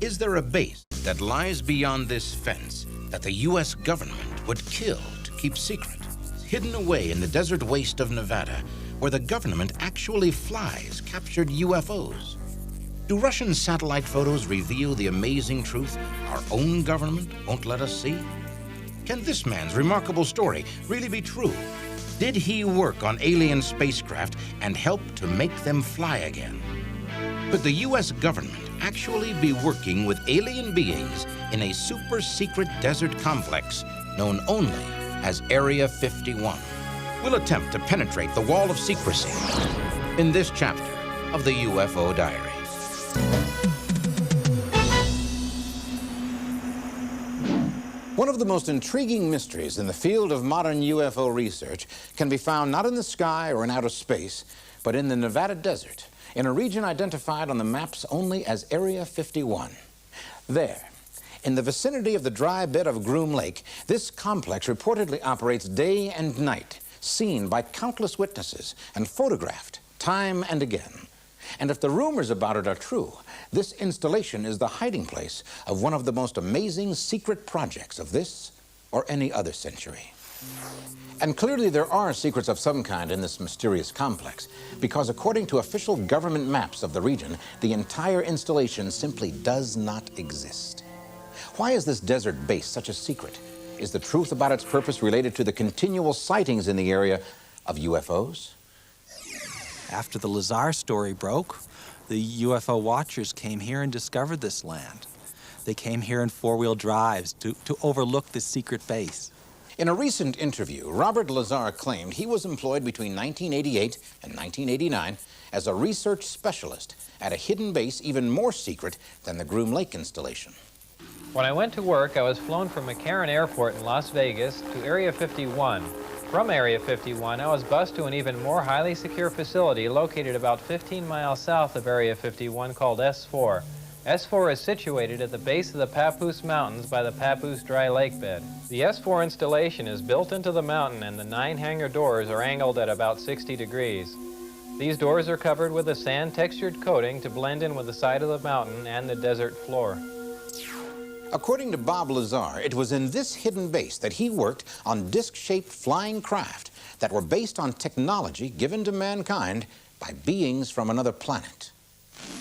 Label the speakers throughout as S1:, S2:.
S1: Is there a base that lies beyond this fence that the U.S. government would kill to keep secret, hidden away in the desert waste of Nevada, where the government actually flies captured UFOs? Do Russian satellite photos reveal the amazing truth our own government won't let us see? Can this man's remarkable story really be true? Did he work on alien spacecraft and help to make them fly again? Could the U.S. government actually be working with alien beings in a super-secret desert complex known only as Area 51? We'll attempt to penetrate the wall of secrecy in this chapter of the UFO Diaries. One of the most intriguing mysteries in the field of modern UFO research can be found not in the sky or in outer space, but in the Nevada desert, in a region identified on the maps only as Area 51. There, in the vicinity of the dry bed of Groom Lake, this complex reportedly operates day and night, seen by countless witnesses and photographed time and again. And if the rumors about it are true, this installation is the hiding place of one of the most amazing secret projects of this or any other century. And clearly there are secrets of some kind in this mysterious complex, because according to official government maps of the region, the entire installation simply does not exist. Why is this desert base such a secret? Is the truth about its purpose related to the continual sightings in the area of UFOs?
S2: After the Lazar story broke, the UFO watchers came here and discovered this land. They came here in four-wheel drives to overlook this secret base.
S1: In a recent interview, Robert Lazar claimed he was employed between 1988 and 1989 as a research specialist at a hidden base even more secret than the Groom Lake installation.
S3: When I went to work, I was flown from McCarran Airport in Las Vegas to Area 51. From Area 51, I was bused to an even more highly secure facility located about 15 miles south of Area 51 called S4. S4 is situated at the base of the Papoose Mountains by the Papoose Dry Lake bed. The S4 installation is built into the mountain, and the 9 hangar doors are angled at about 60 degrees. These doors are covered with a sand-textured coating to blend in with the side of the mountain and the desert floor.
S1: According to Bob Lazar, it was in this hidden base that he worked on disc-shaped flying craft that were based on technology given to mankind by beings from another planet.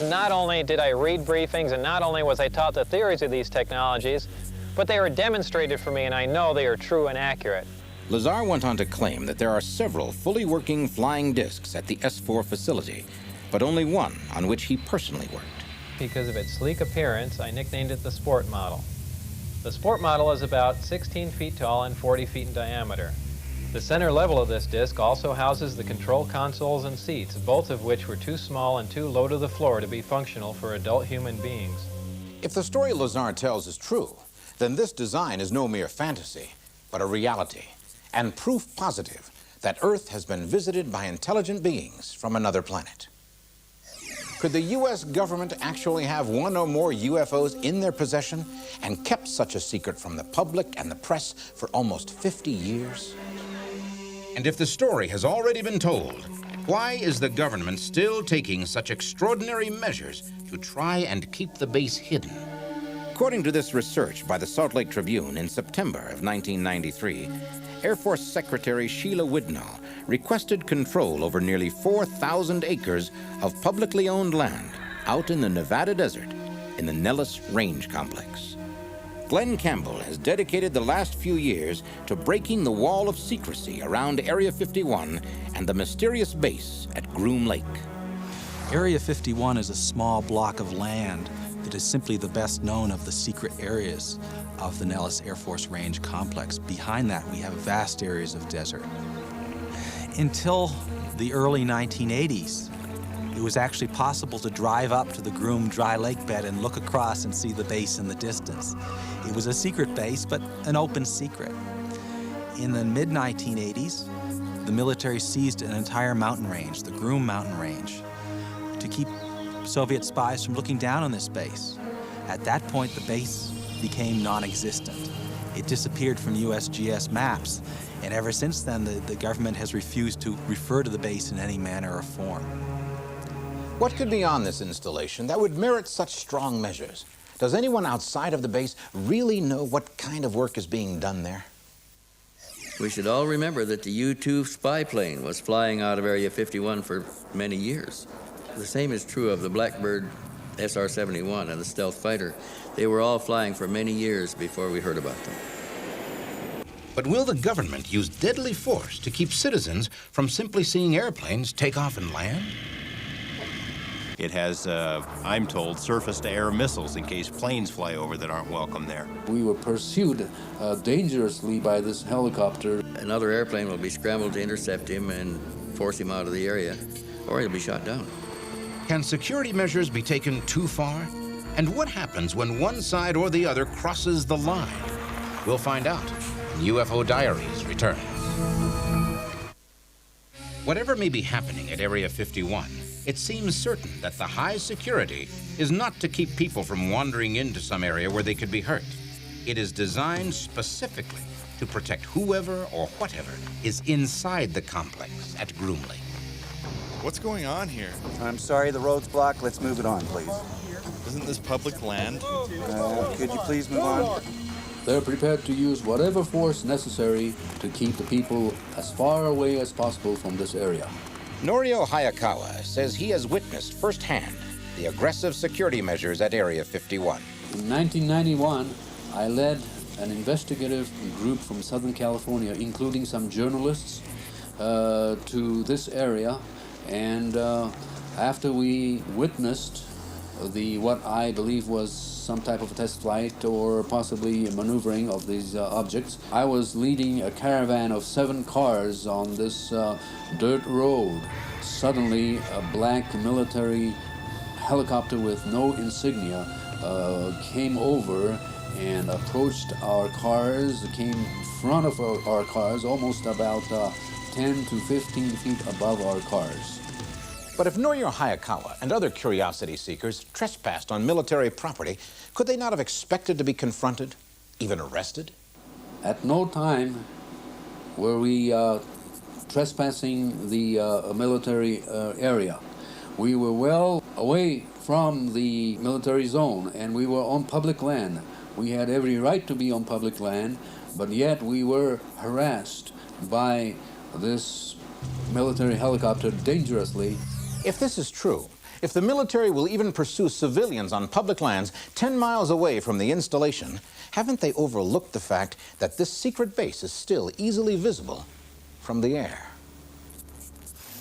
S3: Not only did I read briefings, and not only was I taught the theories of these technologies, but they were demonstrated for me, and I know they are true and accurate.
S1: Lazar went on to claim that there are several fully working flying discs at the S4 facility, but only one on which he personally worked.
S3: Because of its sleek appearance, I nicknamed it the Sport Model. The Sport Model is about 16 feet tall and 40 feet in diameter. The center level of this disc also houses the control consoles and seats, both of which were too small and too low to the floor to be functional for adult human beings.
S1: If the story Lazar tells is true, then this design is no mere fantasy, but a reality, and proof positive that Earth has been visited by intelligent beings from another planet. Could the U.S. government actually have one or more UFOs in their possession and kept such a secret from the public and the press for almost 50 years? And if the story has already been told, why is the government still taking such extraordinary measures to try and keep the base hidden? According to this research by the Salt Lake Tribune in September of 1993, Air Force Secretary Sheila Widnall requested control over nearly 4,000 acres of publicly owned land out in the Nevada desert in the Nellis Range Complex. Glenn Campbell has dedicated the last few years to breaking the wall of secrecy around Area 51 and the mysterious base at Groom Lake.
S2: Area 51 is a small block of land that is simply the best known of the secret areas of the Nellis Air Force Range Complex. Behind that, we have vast areas of desert. Until the early 1980s, it was actually possible to drive up to the Groom Dry Lake bed and look across and see the base in the distance. It was a secret base, but an open secret. In the mid-1980s, the military seized an entire mountain range, the Groom Mountain Range, to keep Soviet spies from looking down on this base. At that point, the base became non-existent. It disappeared from USGS maps, and ever since then, the government has refused to refer to the base in any manner or form.
S1: What could be on this installation that would merit such strong measures? Does anyone outside of the base really know what kind of work is being done there?
S4: We should all remember that the U-2 spy plane was flying out of Area 51 for many years. The same is true of the Blackbird SR-71 and the stealth fighter. They were all flying for many years before we heard about them.
S1: But will the government use deadly force to keep citizens from simply seeing airplanes take off and land?
S5: It has, I'm told, surface-to-air missiles in case planes fly over that aren't welcome there.
S6: We were pursued dangerously by this helicopter.
S4: Another airplane will be scrambled to intercept him and force him out of the area, or he'll be shot down.
S1: Can security measures be taken too far? And what happens when one side or the other crosses the line? We'll find out when UFO Diaries returns. Whatever may be happening at Area 51, it seems certain that the high security is not to keep people from wandering into some area where they could be hurt. It is designed specifically to protect whoever or whatever is inside the complex at Groom Lake.
S7: What's going on here?
S8: I'm sorry, the road's blocked. Let's move it on, please.
S7: Isn't this public land?
S8: Could you please move on?
S6: They're prepared to use whatever force necessary to keep the people as far away as possible from this area.
S1: Norio Hayakawa says he has witnessed firsthand the aggressive security measures at Area 51.
S6: In 1991, I led an investigative group from Southern California, including some journalists, to this area. And after we witnessed what I believe was some type of a test flight or possibly a maneuvering of these objects, I was leading a caravan of 7 cars on this dirt road. Suddenly, a black military helicopter with no insignia came over and approached our cars, came in front of our cars, almost about 10 to 15 feet above our cars.
S1: But if Norio Hayakawa and other curiosity seekers trespassed on military property, could they not have expected to be confronted, even arrested?
S6: At no time were we trespassing the military area. We were well away from the military zone, and we were on public land. We had every right to be on public land, but yet we were harassed by this military helicopter dangerously.
S1: If this is true, if the military will even pursue civilians on public lands 10 miles away from the installation, haven't they overlooked the fact that this secret base is still easily visible from the air?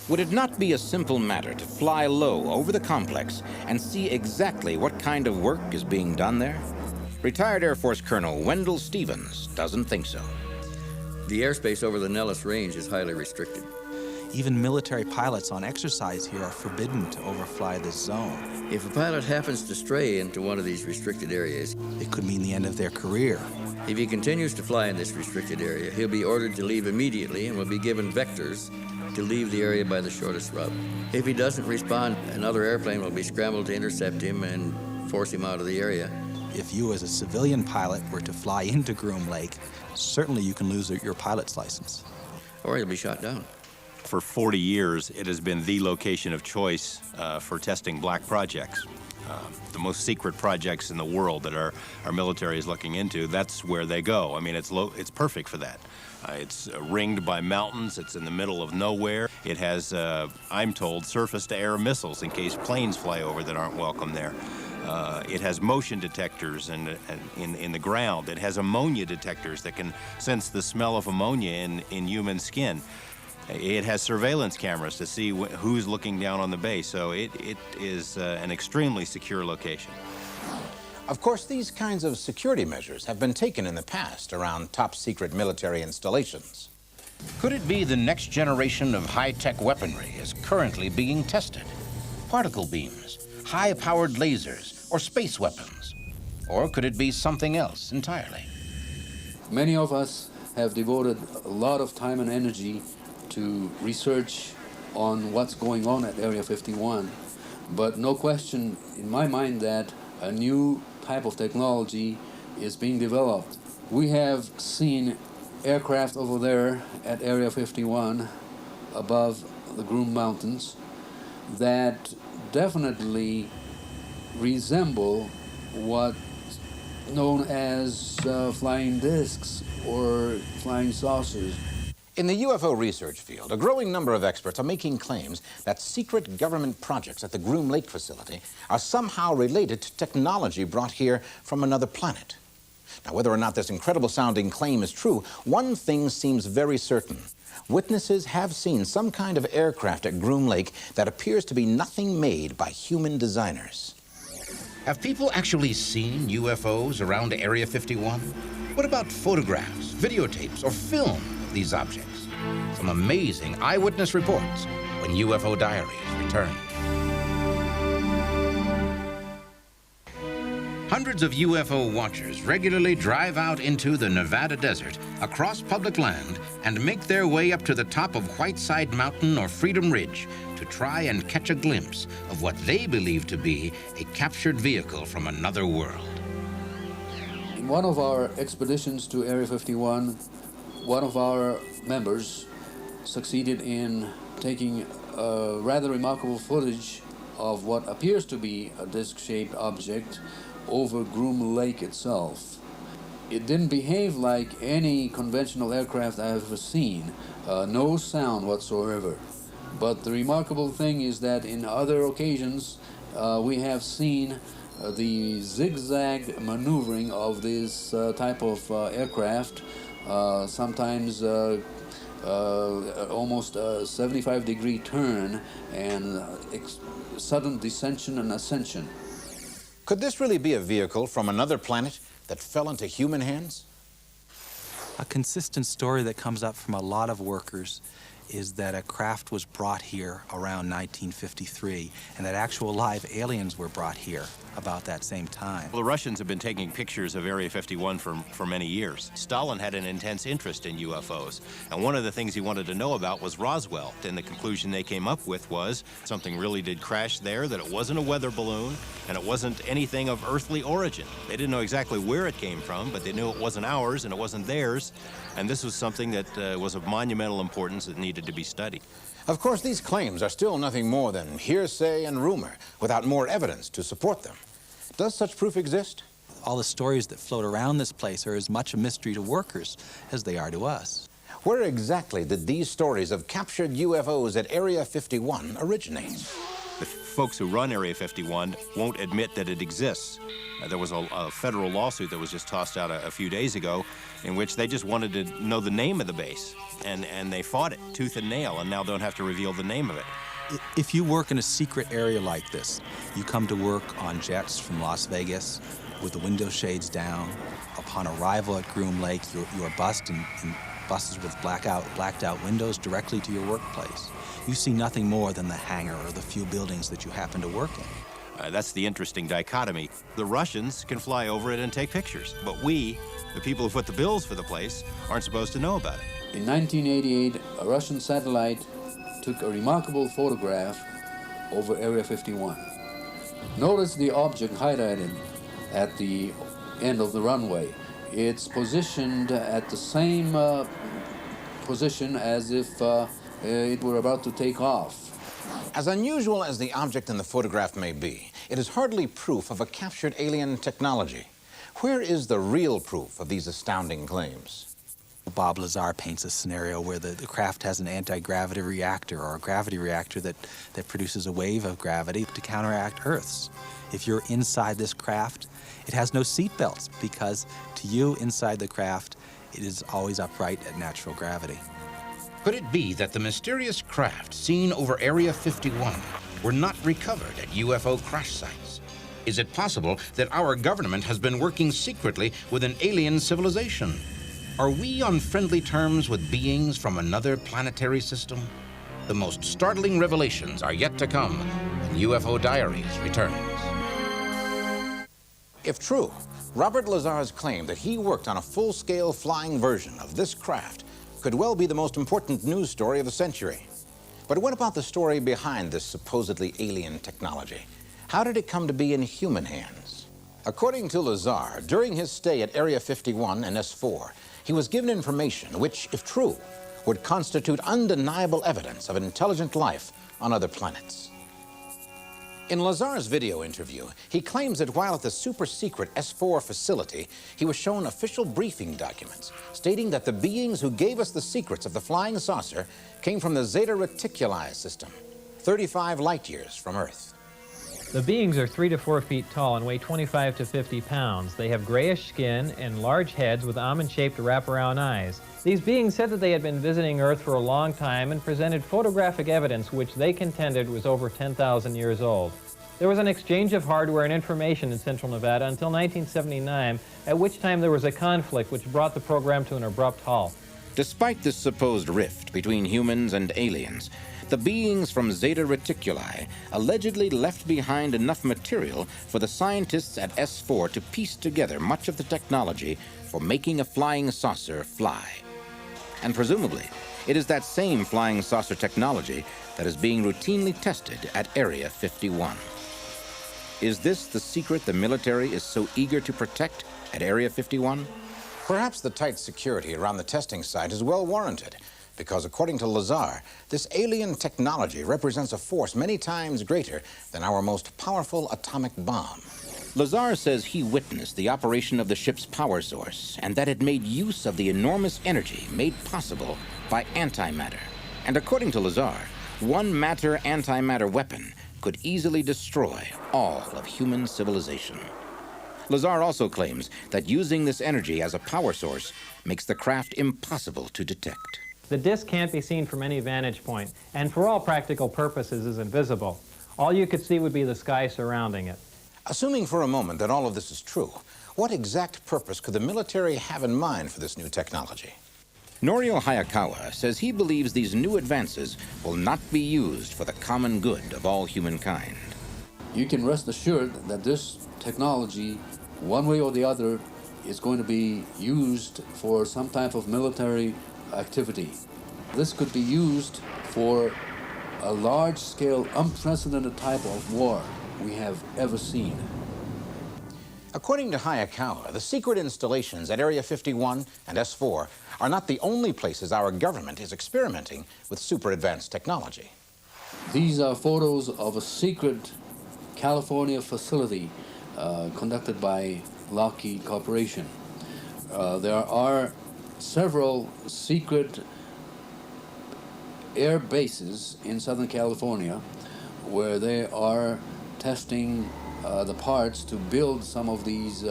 S1: Would it not be a simple matter to fly low over the complex and see exactly what kind of work is being done there? Retired Air Force Colonel Wendell Stevens doesn't think so.
S4: The airspace over the Nellis Range is highly restricted.
S2: Even military pilots on exercise here are forbidden to overfly this zone.
S4: If a pilot happens to stray into one of these restricted areas,
S2: It could mean the end of their career.
S4: if he continues to fly in this restricted area, he'll be ordered to leave immediately and will be given vectors to leave the area by the shortest route. If he doesn't respond, another airplane will be scrambled to intercept him and force him out of the area.
S2: If you as a civilian pilot were to fly into Groom Lake, certainly you can lose your pilot's license.
S4: Or he'll be shot down.
S5: For 40 years, it has been the location of choice for testing black projects. The most secret projects in the world that our military is looking into, that's where they go. I mean, it's perfect for that. It's ringed by mountains. It's in the middle of nowhere. It has, I'm told, surface-to-air missiles in case planes fly over that aren't welcome there. It has motion detectors in the ground. It has ammonia detectors that can sense the smell of ammonia in human skin. It has surveillance cameras to see who's looking down on the base, so it is an extremely secure location.
S1: Of course, these kinds of security measures have been taken in the past around top-secret military installations. Could it be the next generation of high-tech weaponry is currently being tested? Particle beams, high-powered lasers, or space weapons? Or could it be something else entirely?
S6: Many of us have devoted a lot of time and energy to research on what's going on at Area 51, but no question in my mind that a new type of technology is being developed. We have seen aircraft over there at Area 51 above the Groom Mountains that definitely resemble what known as flying discs or flying saucers.
S1: In the UFO research field, a growing number of experts are making claims that secret government projects at the Groom Lake facility are somehow related to technology brought here from another planet. Now, whether or not this incredible-sounding claim is true, one thing seems very certain. Witnesses have seen some kind of aircraft at Groom Lake that appears to be nothing made by human designers.
S9: Have people actually seen UFOs around Area 51? What about photographs, videotapes, or film of these objects? Some amazing eyewitness reports when UFO Diaries return. Hundreds of UFO watchers regularly drive out into the Nevada desert, across public land, and make their way up to the top of Whiteside Mountain or Freedom Ridge to try and catch a glimpse of what they believe to be a captured vehicle from another world.
S6: In one of our expeditions to Area 51, one of our members succeeded in taking rather remarkable footage of what appears to be a disc-shaped object over Groom Lake itself. It didn't behave like any conventional aircraft I've ever seen, no sound whatsoever. But the remarkable thing is that in other occasions we have seen the zigzag maneuvering of this type of aircraft, sometimes almost a 75-degree turn and sudden descension and ascension.
S1: Could this really be a vehicle from another planet that fell into human hands?
S2: A consistent story that comes up from a lot of workers is that a craft was brought here around 1953 and that actual live aliens were brought here about that same time.
S5: Well, the Russians have been taking pictures of Area 51 for many years. Stalin had an intense interest in UFOs, and one of the things he wanted to know about was Roswell. And the conclusion they came up with was something really did crash there, that it wasn't a weather balloon, and it wasn't anything of earthly origin. They didn't know exactly where it came from, but they knew it wasn't ours and it wasn't theirs, and this was something that was of monumental importance that needed to be studied.
S1: Of course, these claims are still nothing more than hearsay and rumor without more evidence to support them. Does such proof exist?
S2: All the stories that float around this place are as much a mystery to workers as they are to us.
S1: Where exactly did these stories of captured UFOs at Area 51 originate?
S5: The folks who run Area 51 won't admit that it exists. There was a federal lawsuit that was just tossed out a few days ago in which they just wanted to know the name of the base, and they fought it tooth and nail and now don't have to reveal the name of it.
S2: If you work in a secret area like this, you come to work on jets from Las Vegas with the window shades down. Upon arrival at Groom Lake, you're bussed in buses with blacked out windows directly to your workplace. You see nothing more than the hangar or the few buildings that you happen to work in.
S5: That's the interesting dichotomy. The Russians can fly over it and take pictures, but we, the people who foot the bills for the place, aren't supposed to know about it.
S6: In 1988, a Russian satellite took a remarkable photograph over Area 51. Notice the object highlighted at the end of the runway. It's positioned at the same position as if it were about to take off.
S1: As unusual as the object in the photograph may be, it is hardly proof of a captured alien technology. Where is the real proof of these astounding claims?
S2: Bob Lazar paints a scenario where the craft has an anti-gravity reactor or a gravity reactor that produces a wave of gravity to counteract Earth's. If you're inside this craft, it has no seat belts because to you inside the craft, it is always upright at natural gravity.
S9: Could it be that the mysterious craft seen over Area 51 were not recovered at UFO crash sites? Is it possible that our government has been working secretly with an alien civilization? Are we on friendly terms with beings from another planetary system? The most startling revelations are yet to come when UFO Diaries returns.
S1: If true, Robert Lazar's claim that he worked on a full-scale flying version of this craft could well be the most important news story of the century. But what about the story behind this supposedly alien technology? How did it come to be in human hands? According to Lazar, during his stay at Area 51 and S4, he was given information which, if true, would constitute undeniable evidence of intelligent life on other planets. In Lazar's video interview, he claims that while at the super-secret S4 facility, he was shown official briefing documents stating that the beings who gave us the secrets of the flying saucer came from the Zeta Reticuli system, 35 light-years from Earth.
S3: The beings are 3 to 4 feet tall and weigh 25 to 50 pounds. They have grayish skin and large heads with almond-shaped wraparound eyes. These beings said that they had been visiting Earth for a long time and presented photographic evidence which they contended was over 10,000 years old. There was an exchange of hardware and information in Central Nevada until 1979, at which time there was a conflict which brought the program to an abrupt halt.
S9: Despite this supposed rift between humans and aliens, the beings from Zeta Reticuli allegedly left behind enough material for the scientists at S4 to piece together much of the technology for making a flying saucer fly. And presumably, it is that same flying saucer technology that is being routinely tested at Area 51. Is this the secret the military is so eager to protect at Area 51?
S1: Perhaps the tight security around the testing site is well warranted, because according to Lazar, this alien technology represents a force many times greater than our most powerful atomic bomb.
S9: Lazar says he witnessed the operation of the ship's power source and that it made use of the enormous energy made possible by antimatter. And according to Lazar, one matter-antimatter weapon could easily destroy all of human civilization. Lazar also claims that using this energy as a power source makes the craft impossible to detect.
S3: The disk can't be seen from any vantage point, and for all practical purposes is invisible. All you could see would be the sky surrounding it.
S1: Assuming for a moment that all of this is true, what exact purpose could the military have in mind for this new technology?
S9: Norio Hayakawa says he believes these new advances will not be used for the common good of all humankind.
S6: You can rest assured that this technology, one way or the other, is going to be used for some type of military activity. This could be used for a large-scale, unprecedented type of war we have ever seen.
S1: According to Hayakawa, the secret installations at Area 51 and S4 are not the only places our government is experimenting with super advanced technology.
S6: These are photos of a secret California facility conducted by Lockheed Corporation. There are several secret air bases in Southern California where they are testing the parts to build some of these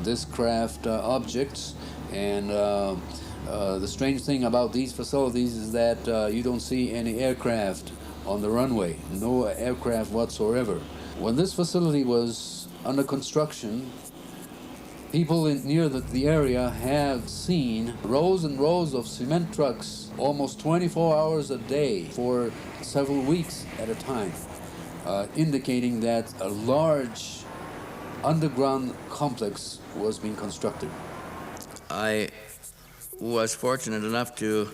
S6: this craft objects. And the strange thing about these facilities is that you don't see any aircraft on the runway, no aircraft whatsoever. When this facility was under construction, people near the area have seen rows and rows of cement trucks almost 24 hours a day for several weeks at a time, indicating that a large underground complex was being constructed.
S4: I was fortunate enough to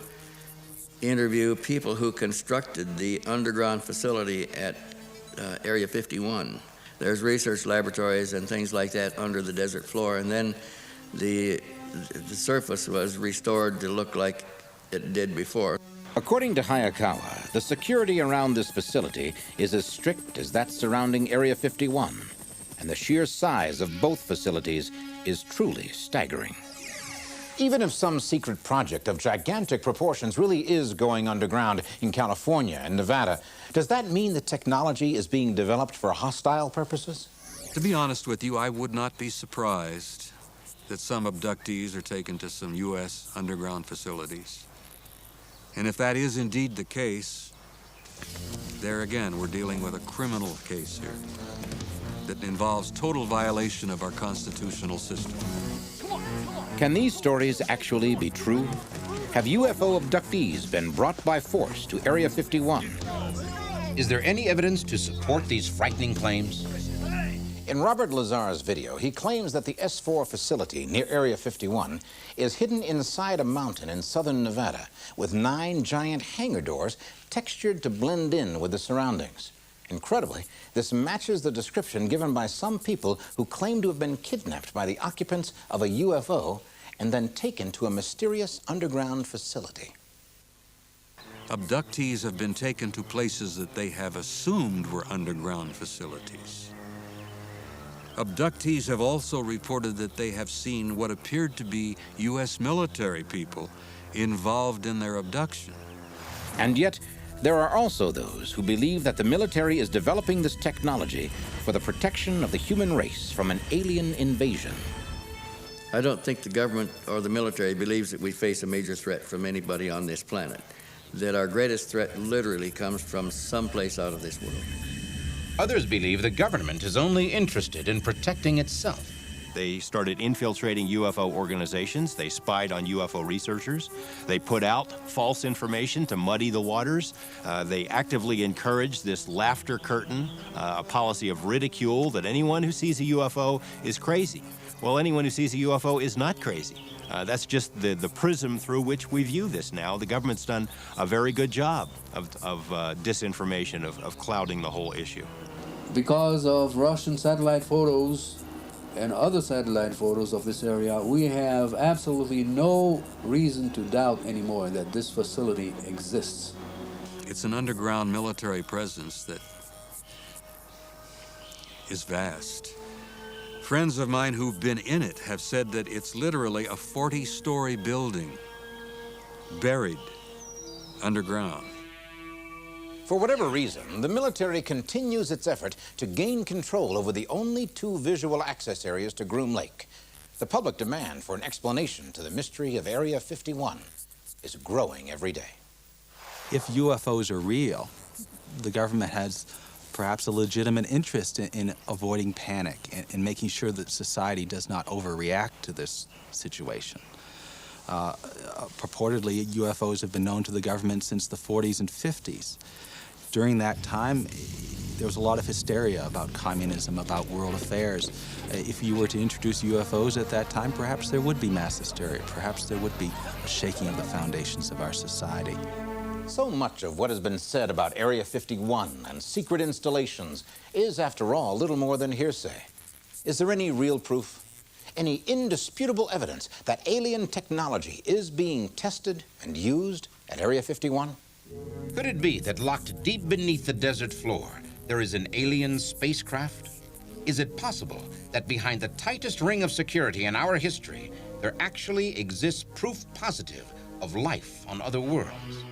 S4: interview people who constructed the underground facility at Area 51. There's research laboratories and things like that under the desert floor, and then the surface was restored to look like it did before.
S9: According to Hayakawa, the security around this facility is as strict as that surrounding Area 51, and the sheer size of both facilities is truly staggering.
S1: Even if some secret project of gigantic proportions really is going underground in California and Nevada, does that mean the technology is being developed for hostile purposes?
S10: To be honest with you, I would not be surprised that some abductees are taken to some U.S. underground facilities. And if that is indeed the case, there again, we're dealing with a criminal case here that involves total violation of our constitutional system.
S9: Can these stories actually be true? Have UFO abductees been brought by force to Area 51? Is there any evidence to support these frightening claims?
S1: In Robert Lazar's video, he claims that the S4 facility near Area 51 is hidden inside a mountain in southern Nevada with 9 giant hangar doors textured to blend in with the surroundings. Incredibly, this matches the description given by some people who claim to have been kidnapped by the occupants of a UFO and then taken to a mysterious underground facility.
S10: abductees have been taken to places that they have assumed were underground facilities. Abductees have also reported that they have seen what appeared to be U.S. military people involved in their abduction.
S9: And yet, there are also those who believe that the military is developing this technology for the protection of the human race from an alien invasion.
S4: I don't think the government or the military believes that we face a major threat from anybody on this planet, that our greatest threat literally comes from someplace out of this world.
S9: Others believe the government is only interested in protecting itself.
S5: They started infiltrating UFO organizations. They spied on UFO researchers. They put out false information to muddy the waters. They actively encouraged this laughter curtain, a policy of ridicule that anyone who sees a UFO is crazy. Well, anyone who sees a UFO is not crazy. That's just the prism through which we view this now. The government's done a very good job of disinformation, of clouding the whole issue.
S6: Because of Russian satellite photos and other satellite photos of this area, we have absolutely no reason to doubt anymore that this facility exists.
S10: It's an underground military presence that is vast. Friends of mine who've been in it have said that it's literally a 40-story building, buried underground.
S1: For whatever reason, the military continues its effort to gain control over the only two visual access areas to Groom Lake. The public demand for an explanation to the mystery of Area 51 is growing every day.
S2: If UFOs are real, the government has perhaps a legitimate interest in avoiding panic and making sure that society does not overreact to this situation. Purportedly, UFOs have been known to the government since the 40s and 50s. During that time, there was a lot of hysteria about communism, about world affairs. If you were to introduce UFOs at that time, perhaps there would be mass hysteria. Perhaps there would be a shaking of the foundations of our society.
S1: So much of what has been said about Area 51 and secret installations is, after all, little more than hearsay. Is there any real proof? Any indisputable evidence that alien technology is being tested and used at Area 51?
S9: Could it be that locked deep beneath the desert floor, there is an alien spacecraft? Is it possible that behind the tightest ring of security in our history, there actually exists proof positive of life on other worlds?